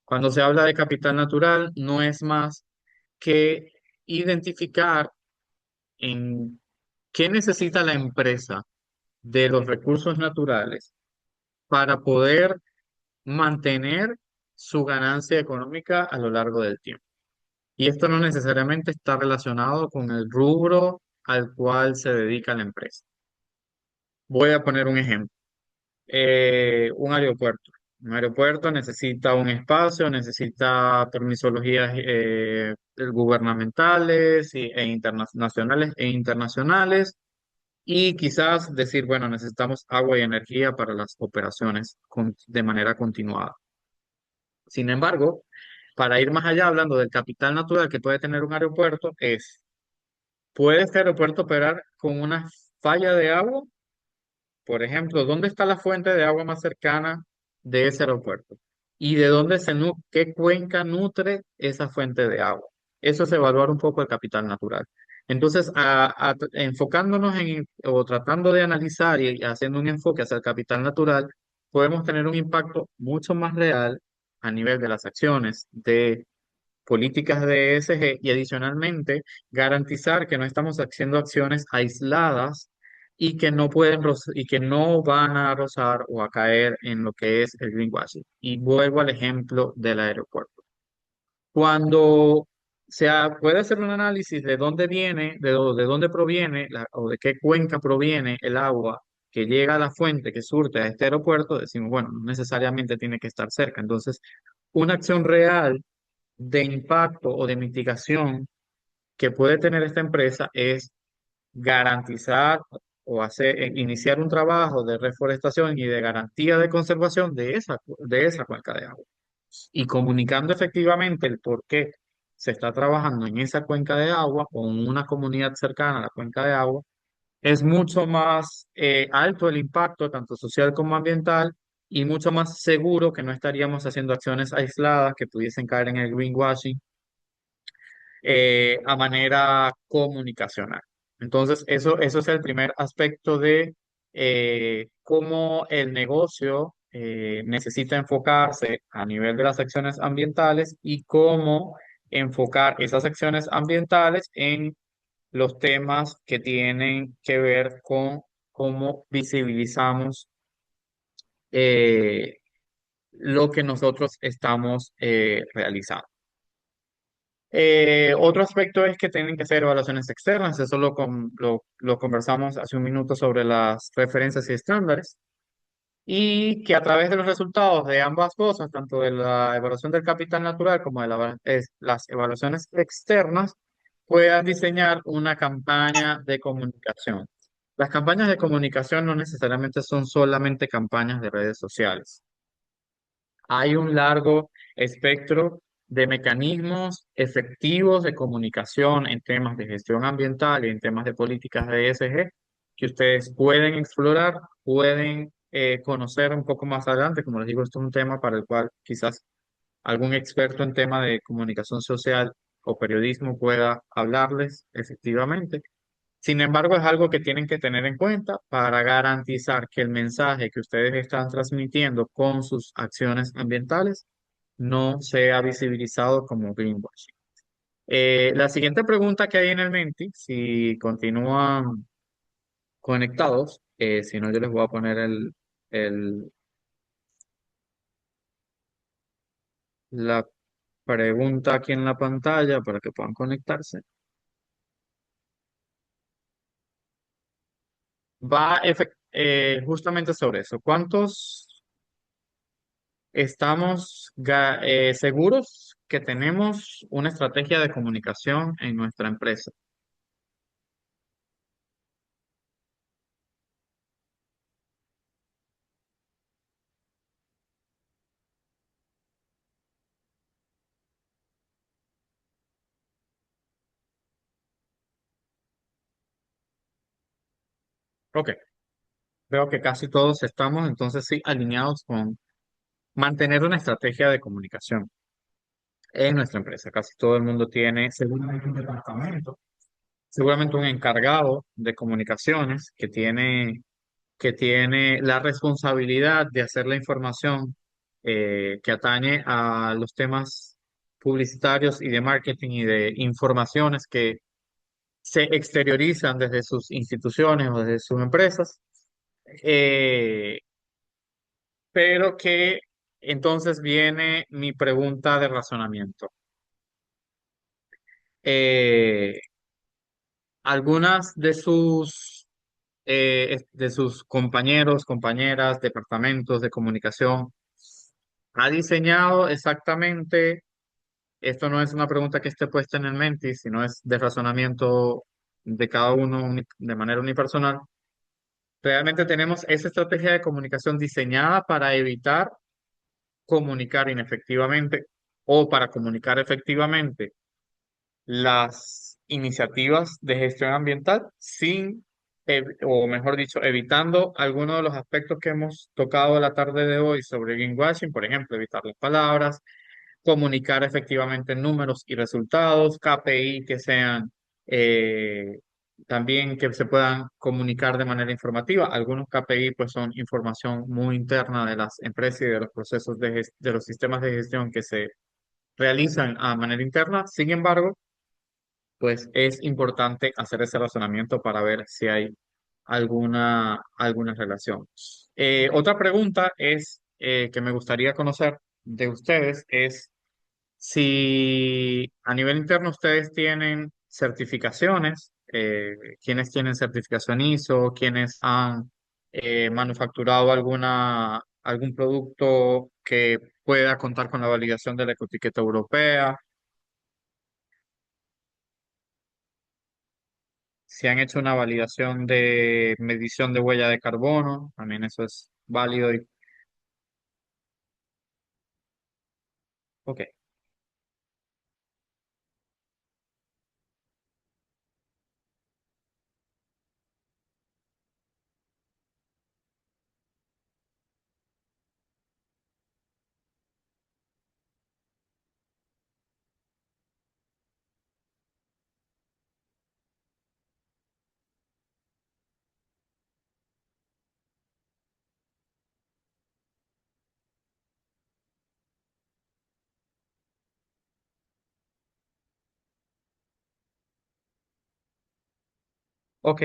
[SPEAKER 2] Cuando se habla de capital natural, no es más que identificar en qué necesita la empresa de los recursos naturales para poder mantener su ganancia económica a lo largo del tiempo. Y esto no necesariamente está relacionado con el rubro al cual se dedica la empresa. Voy a poner un ejemplo. Un aeropuerto. Un aeropuerto necesita un espacio, necesita permisologías gubernamentales nacionales e internacionales, y quizás decir, bueno, necesitamos agua y energía para las operaciones de manera continuada. Sin embargo, para ir más allá, hablando del capital natural que puede tener un aeropuerto, ¿puede este aeropuerto operar con una falla de agua? Por ejemplo, ¿dónde está la fuente de agua más cercana de ese aeropuerto? ¿Y de dónde qué cuenca nutre esa fuente de agua? Eso es evaluar un poco el capital natural. Entonces, enfocándonos o tratando de analizar y haciendo un enfoque hacia el capital natural, podemos tener un impacto mucho más real a nivel de las acciones, de políticas de ESG, y adicionalmente garantizar que no estamos haciendo acciones aisladas y que no y que no van a rozar o a caer en lo que es el greenwashing. Y vuelvo al ejemplo del aeropuerto. Cuando puede hacer un análisis de dónde viene, de dónde proviene o de qué cuenca proviene el agua que llega a la fuente que surte a este aeropuerto, decimos, bueno, no necesariamente tiene que estar cerca. Entonces, una acción real de impacto o de mitigación que puede tener esta empresa es garantizar o iniciar un trabajo de reforestación y de garantía de conservación de esa cuenca de agua. Y comunicando efectivamente el por qué se está trabajando en esa cuenca de agua o en una comunidad cercana a la cuenca de agua, es mucho más alto el impacto, tanto social como ambiental, y mucho más seguro que no estaríamos haciendo acciones aisladas que pudiesen caer en el greenwashing a manera comunicacional. Entonces, eso es el primer aspecto de cómo el negocio necesita enfocarse a nivel de las acciones ambientales y cómo enfocar esas acciones ambientales en los temas que tienen que ver con cómo visibilizamos eh, lo que nosotros estamos realizando. Otro aspecto es que tienen que ser evaluaciones externas, eso lo conversamos hace un minuto sobre las referencias y estándares, y que a través de los resultados de ambas cosas, tanto de la evaluación del capital natural como de las evaluaciones externas, puedan diseñar una campaña de comunicación. Las campañas de comunicación no necesariamente son solamente campañas de redes sociales. Hay un largo espectro de mecanismos efectivos de comunicación en temas de gestión ambiental y en temas de políticas de ESG que ustedes pueden explorar, pueden conocer un poco más adelante. Como les digo, esto es un tema para el cual quizás algún experto en tema de comunicación social o periodismo pueda hablarles efectivamente. Sin embargo, es algo que tienen que tener en cuenta para garantizar que el mensaje que ustedes están transmitiendo con sus acciones ambientales no sea visibilizado como greenwashing. La siguiente pregunta que hay en el Menti, si continúan conectados, si no, yo les voy a poner el- la pregunta aquí en la pantalla para que puedan conectarse. Justamente sobre eso. ¿Cuántos estamos seguros que tenemos una estrategia de comunicación en nuestra empresa? Ok, veo que casi todos estamos entonces sí alineados con mantener una estrategia de comunicación en nuestra empresa. Casi todo el mundo tiene seguramente un departamento seguramente un encargado de comunicaciones que tiene la responsabilidad de hacer la información que atañe a los temas publicitarios y de marketing y de informaciones que se exteriorizan desde sus instituciones o desde sus empresas, eh, pero que entonces viene mi pregunta de razonamiento. Eh, Algunas de sus compañeros, compañeras, departamentos de comunicación, ha diseñado exactamente, esto no es una pregunta que esté puesta en el Menti, sino es de razonamiento de cada uno de manera unipersonal. Realmente tenemos esa estrategia de comunicación diseñada para evitar comunicar inefectivamente o para comunicar efectivamente las iniciativas de gestión ambiental sin, o mejor dicho, evitando algunos de los aspectos que hemos tocado la tarde de hoy sobre greenwashing, por ejemplo, evitar las palabras, comunicar efectivamente números y resultados, KPI que sean eh, también que se puedan comunicar de manera informativa. Algunos KPI pues son información muy interna de las empresas y de los procesos de los sistemas de gestión que se realizan a manera interna. Sin embargo, pues es importante hacer ese razonamiento para ver si hay alguna relación. Otra pregunta es que me gustaría conocer de ustedes es si a nivel interno ustedes tienen certificaciones, quienes tienen certificación ISO, quienes han manufacturado algún producto que pueda contar con la validación de la ecoetiqueta europea, si han hecho una validación de medición de huella de carbono, también eso es válido y ok, ok.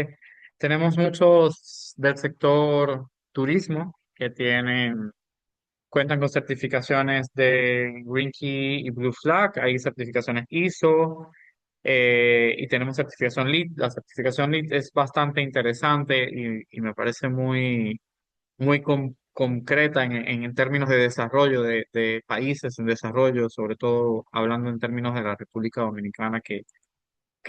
[SPEAKER 2] Tenemos muchos del sector turismo que cuentan con certificaciones de Green Key y Blue Flag, hay certificaciones ISO y tenemos certificación LEED. La certificación LEED es bastante interesante y me parece muy concreta en términos de desarrollo de países en desarrollo, sobre todo hablando en términos de la República Dominicana, que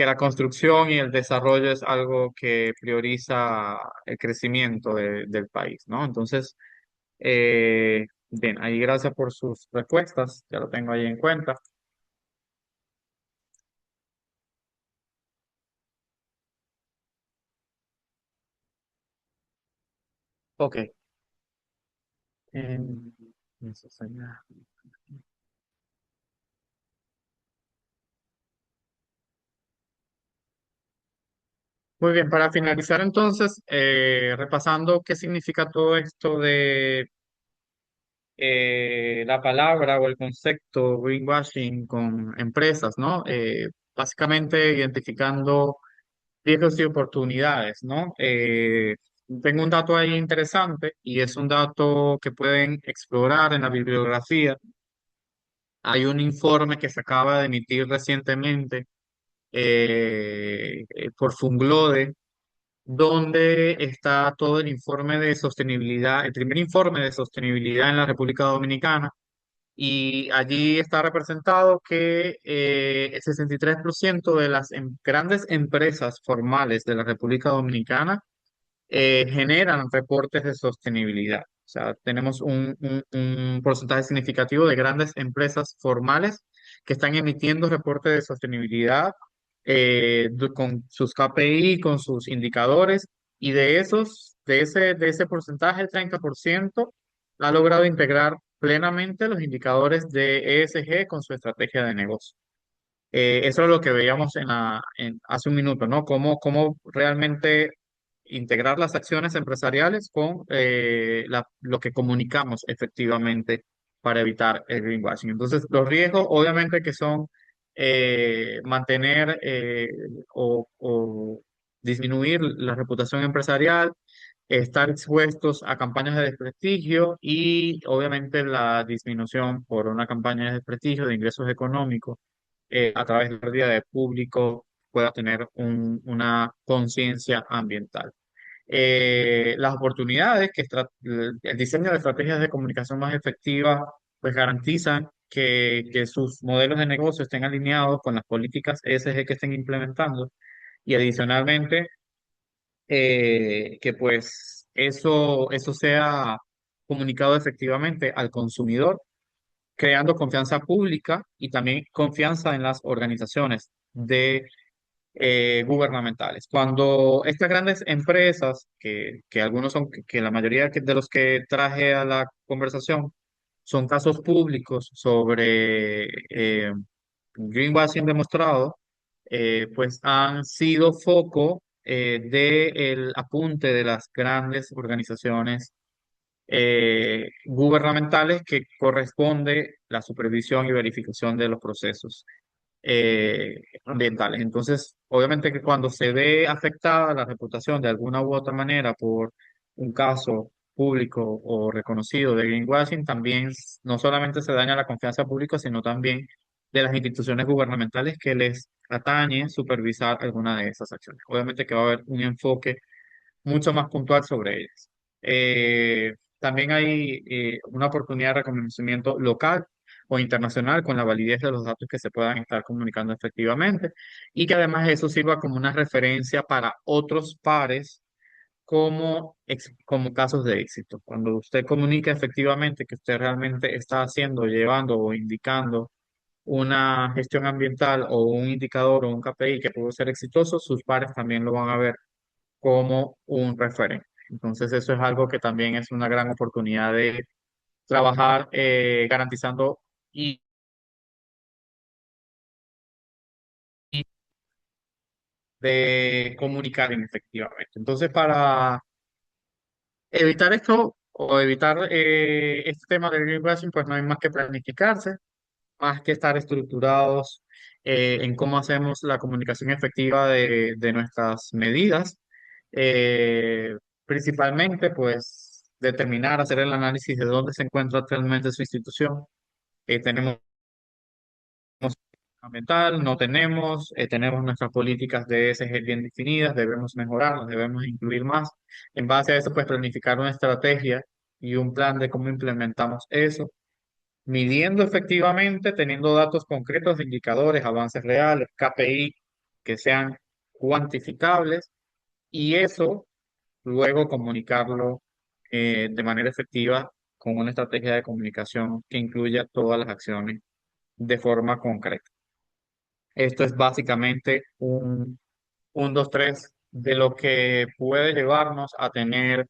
[SPEAKER 2] la construcción y el desarrollo es algo que prioriza el crecimiento del país, ¿no? Entonces, bien, ahí gracias por sus respuestas, ya lo tengo ahí en cuenta. Ok. Em, eso sería- Muy bien, para finalizar entonces, repasando qué significa todo esto de la palabra o el concepto greenwashing con empresas, ¿no? Básicamente identificando riesgos y oportunidades, ¿no? Tengo un dato ahí interesante y es un dato que pueden explorar en la bibliografía. Hay un informe que se acaba de emitir recientemente por Funglode, donde está todo el informe de sostenibilidad, el primer informe de sostenibilidad en la República Dominicana. Y allí está representado que el 63% de las grandes empresas formales de la República Dominicana generan reportes de sostenibilidad. O sea, tenemos un porcentaje significativo de grandes empresas formales que están emitiendo reportes de sostenibilidad con sus KPI, con sus indicadores, y de ese porcentaje, el 30% ha logrado integrar plenamente los indicadores de ESG con su estrategia de negocio. Eso es lo que veíamos hace un minuto, ¿no? Cómo realmente integrar las acciones empresariales con lo que comunicamos efectivamente para evitar el greenwashing. Entonces, los riesgos, obviamente, que son mantener o disminuir la reputación empresarial, estar expuestos a campañas de desprestigio y, obviamente, la disminución por una campaña de desprestigio de ingresos económicos a través de la pérdida de público pueda tener una conciencia ambiental. Las oportunidades el diseño de estrategias de comunicación más efectivas pues garantizan que sus modelos de negocio estén alineados con las políticas ESG que estén implementando y adicionalmente que pues eso sea comunicado efectivamente al consumidor, creando confianza pública y también confianza en las organizaciones gubernamentales. Cuando estas grandes empresas, que algunos son, que la mayoría de los que traje a la conversación son casos públicos sobre greenwashing demostrado, pues han sido foco del apunte de las grandes organizaciones gubernamentales que corresponde la supervisión y verificación de los procesos ambientales. Entonces, obviamente que cuando se ve afectada la reputación de alguna u otra manera por un caso público o reconocido de greenwashing, también no solamente se daña la confianza pública, sino también de las instituciones gubernamentales que les atañe supervisar alguna de esas acciones. Obviamente que va a haber un enfoque mucho más puntual sobre ellas. También hay una oportunidad de reconocimiento local o internacional con la validez de los datos que se puedan estar comunicando efectivamente y que además eso sirva como una referencia para otros pares como casos de éxito. Cuando usted comunica efectivamente que usted realmente está haciendo, llevando o indicando una gestión ambiental o un indicador o un KPI que pudo ser exitoso, sus pares también lo van a ver como un referente. Entonces, eso es algo que también es una gran oportunidad de trabajar garantizando y, y de comunicar efectivamente. Entonces, para evitar esto o evitar este tema del greenwashing, pues no hay más que planificarse, más que estar estructurados en cómo hacemos la comunicación efectiva de nuestras medidas. Eh, Principalmente, pues, determinar, hacer el análisis de dónde se encuentra actualmente su institución. Tenemos ambiental, no tenemos, tenemos nuestras políticas de ESG bien definidas, debemos mejorarlas, debemos incluir más. En base a eso, pues, planificar una estrategia y un plan de cómo implementamos eso midiendo efectivamente, teniendo datos concretos de indicadores, avances reales, KPI que sean cuantificables y eso luego comunicarlo de manera efectiva con una estrategia de comunicación que incluya todas las acciones de forma concreta. Esto es básicamente un 2 3 de lo que puede llevarnos a tener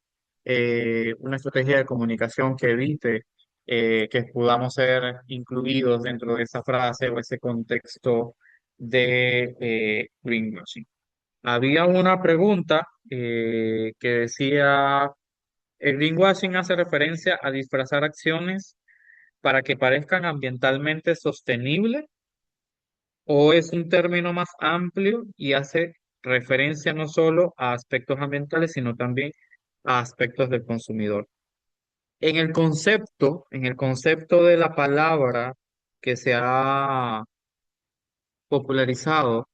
[SPEAKER 2] una estrategia de comunicación que evite que podamos ser incluidos dentro de esa frase o ese contexto de greenwashing. Había una pregunta que decía, ¿el greenwashing hace referencia a disfrazar acciones para que parezcan ambientalmente sostenibles? ¿O es un término más amplio y hace referencia no solo a aspectos ambientales, sino también a aspectos del consumidor? En el concepto de la palabra que se ha popularizado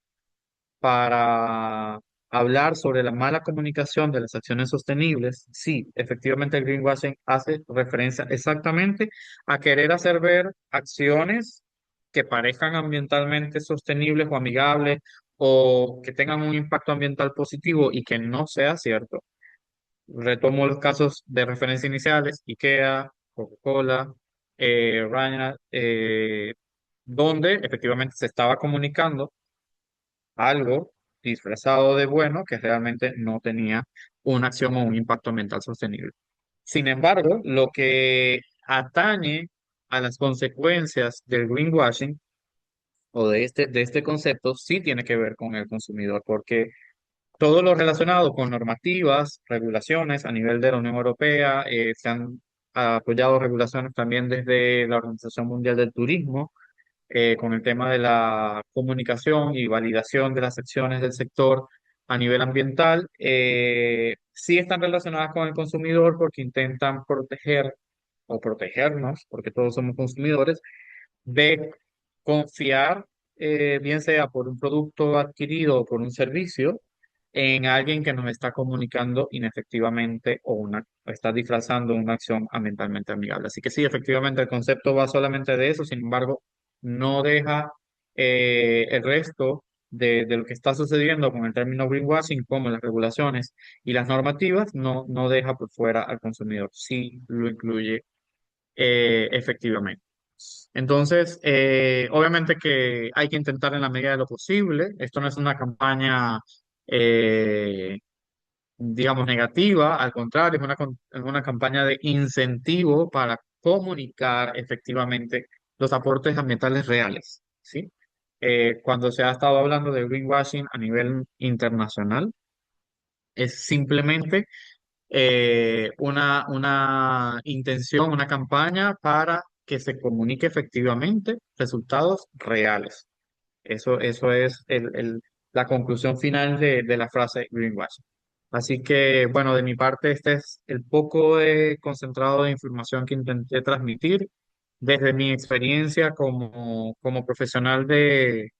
[SPEAKER 2] para hablar sobre la mala comunicación de las acciones sostenibles, sí, efectivamente el greenwashing hace referencia exactamente a querer hacer ver acciones que parezcan ambientalmente sostenibles o amigables o que tengan un impacto ambiental positivo y que no sea cierto. Retomo los casos de referencia iniciales, IKEA, Coca-Cola, Ryanair, donde efectivamente se estaba comunicando algo disfrazado de bueno que realmente no tenía una acción o un impacto ambiental sostenible. Sin embargo, lo que atañe a las consecuencias del greenwashing o de este concepto sí tiene que ver con el consumidor, porque todo lo relacionado con normativas, regulaciones a nivel de la Unión Europea, se han apoyado regulaciones también desde la Organización Mundial del Turismo, con el tema de la comunicación y validación de las acciones del sector a nivel ambiental, sí están relacionadas con el consumidor porque intentan proteger o protegernos, porque todos somos consumidores, de confiar, bien sea por un producto adquirido o por un servicio, en alguien que nos está comunicando inefectivamente o está disfrazando una acción ambientalmente amigable. Así que sí, efectivamente el concepto va solamente de eso, sin embargo, no deja el resto de lo que está sucediendo con el término greenwashing, como las regulaciones y las normativas, no deja por fuera al consumidor, sí lo incluye efectivamente. Entonces, obviamente que hay que intentar en la medida de lo posible. Esto no es una campaña, eh, digamos, negativa, al contrario, es una campaña de incentivo para comunicar efectivamente los aportes ambientales reales, ¿sí? Cuando se ha estado hablando de greenwashing a nivel internacional, es simplemente una intención, una campaña para que se comunique efectivamente resultados reales. Eso es la conclusión final de la frase greenwashing. Así que, bueno, de mi parte, este es el poco de concentrado de información que intenté transmitir desde mi experiencia como profesional de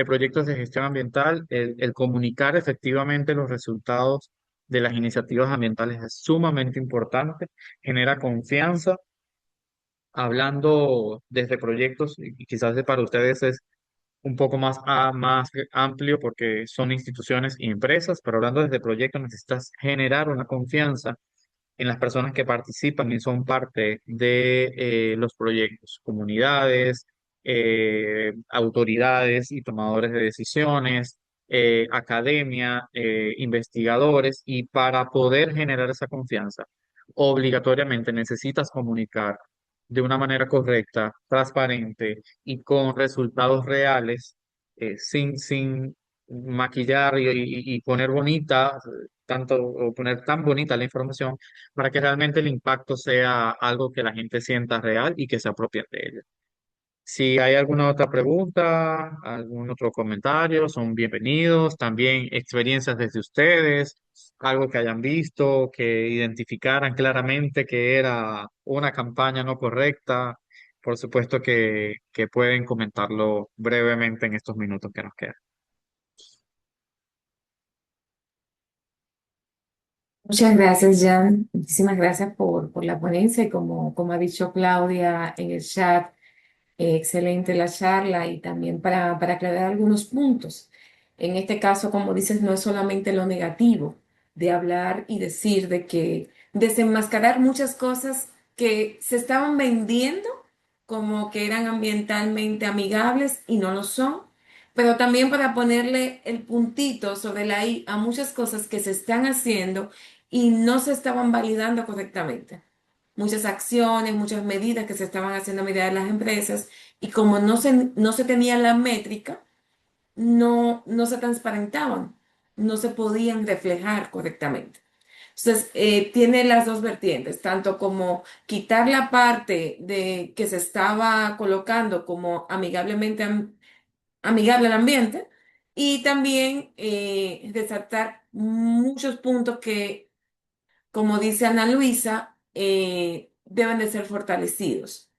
[SPEAKER 2] proyectos de gestión ambiental. El comunicar efectivamente los resultados de las iniciativas ambientales es sumamente importante, genera confianza. Hablando desde proyectos, y quizás para ustedes es un poco más amplio porque son instituciones y empresas, pero hablando desde proyectos necesitas generar una confianza en las personas que participan y son parte de los proyectos, comunidades, autoridades y tomadores de decisiones, academia, investigadores, y para poder generar esa confianza, obligatoriamente necesitas comunicar de una manera correcta, transparente y con resultados reales, sin maquillar y poner bonita, tanto, o poner tan bonita la información para que realmente el impacto sea algo que la gente sienta real y que se apropie de ella. Si hay alguna otra pregunta, algún otro comentario, son bienvenidos. También experiencias desde ustedes, algo que hayan visto, que identificaran claramente que era una campaña no correcta. Por supuesto que pueden comentarlo brevemente en estos minutos que nos quedan.
[SPEAKER 5] Muchas gracias, Jan. Muchísimas gracias por la ponencia y como ha dicho Claudia en el chat. Excelente la charla y también para aclarar algunos puntos. En este caso, como dices, no es solamente lo negativo de hablar y decir de que desenmascarar muchas cosas que se estaban vendiendo como que eran ambientalmente amigables y no lo son, pero también para ponerle el puntito sobre la I a muchas cosas que se están haciendo y no se estaban validando correctamente, muchas acciones, muchas medidas que se estaban haciendo a medida de las empresas y como no se tenía la métrica, no se transparentaban, no se podían reflejar correctamente. Entonces, tiene las dos vertientes, tanto como quitar la parte de que se estaba colocando como amigable al ambiente y también resaltar muchos puntos que, como dice Ana Luisa, deben de ser fortalecidos.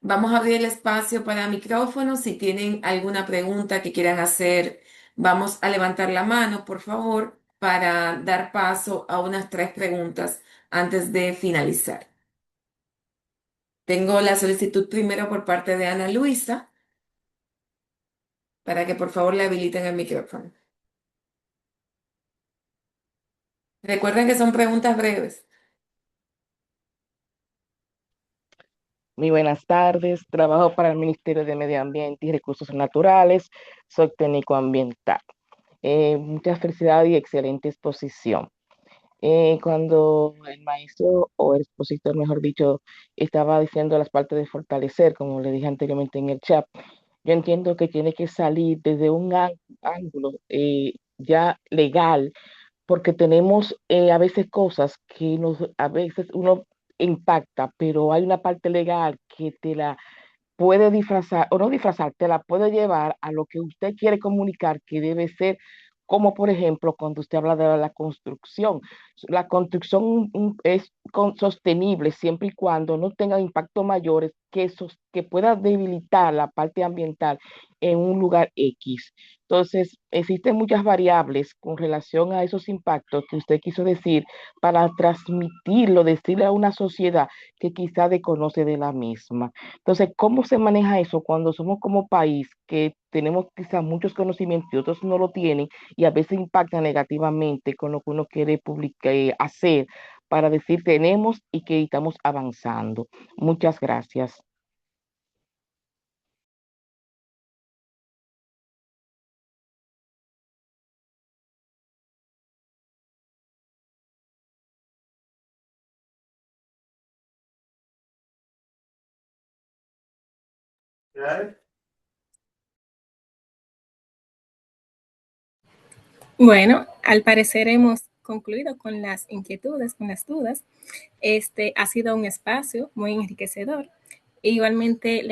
[SPEAKER 5] Vamos a abrir el espacio para micrófonos. Si tienen alguna pregunta que quieran hacer, vamos a levantar la mano, por favor, para dar paso a unas 3 preguntas antes de finalizar. Tengo la solicitud primero por parte de Ana Luisa para que por favor le habiliten el micrófono. Recuerden que son preguntas breves.
[SPEAKER 3] Muy buenas tardes. Trabajo para el Ministerio de Medio Ambiente y Recursos Naturales. Soy técnico ambiental. Muchas felicidades y excelente exposición. Cuando el maestro o el expositor, mejor dicho, estaba diciendo las partes de fortalecer, como le dije anteriormente en el chat, yo entiendo que tiene que salir desde un ángulo ya legal, porque tenemos a veces cosas que a veces uno impacta, pero hay una parte legal que te la puede disfrazar o no disfrazar, te la puede llevar a lo que usted quiere comunicar, que debe ser, como por ejemplo cuando usted habla de la construcción. La construcción es sostenible siempre y cuando no tenga impactos mayores que pueda debilitar la parte ambiental en un lugar X. Entonces, existen muchas variables con relación a esos impactos que usted quiso decir para transmitirlo, decirle a una sociedad que quizá desconoce de la misma. Entonces, ¿cómo se maneja eso cuando somos como país que tenemos quizás muchos conocimientos y otros no lo tienen y a veces impacta negativamente con lo que uno quiere hacer para decir tenemos y que estamos avanzando? Muchas gracias.
[SPEAKER 1] Bueno, al parecer hemos concluido con las inquietudes, con las dudas. Este ha sido un espacio muy enriquecedor. Igualmente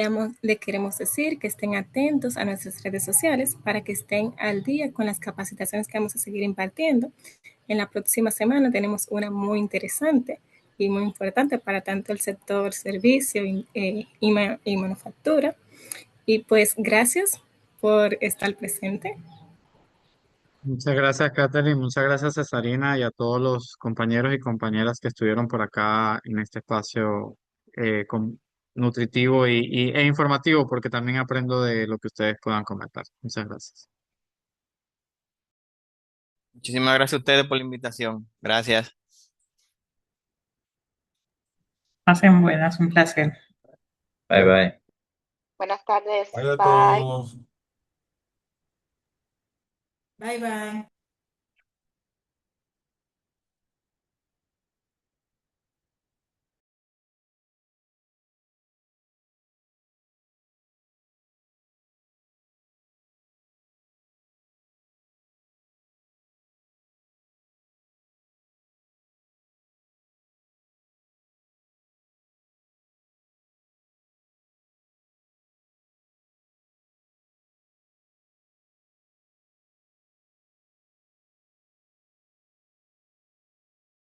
[SPEAKER 1] le queremos decir que estén atentos a nuestras redes sociales para que estén al día con las capacitaciones que vamos a seguir impartiendo. En la próxima semana tenemos una muy interesante y muy importante para tanto el sector servicio y manufactura. Y pues gracias por estar presente.
[SPEAKER 2] Muchas gracias, Catherine. Muchas gracias, Cesarina, y a todos los compañeros y compañeras que estuvieron por acá en este espacio nutritivo e informativo, porque también aprendo de lo que ustedes puedan comentar. Muchas gracias.
[SPEAKER 4] Muchísimas gracias a ustedes por la invitación. Gracias.
[SPEAKER 6] Pasen buenas, un placer.
[SPEAKER 7] Bye bye.
[SPEAKER 3] Buenas tardes.
[SPEAKER 8] Bye a
[SPEAKER 3] Bye.
[SPEAKER 8] todos.
[SPEAKER 6] Bye bye.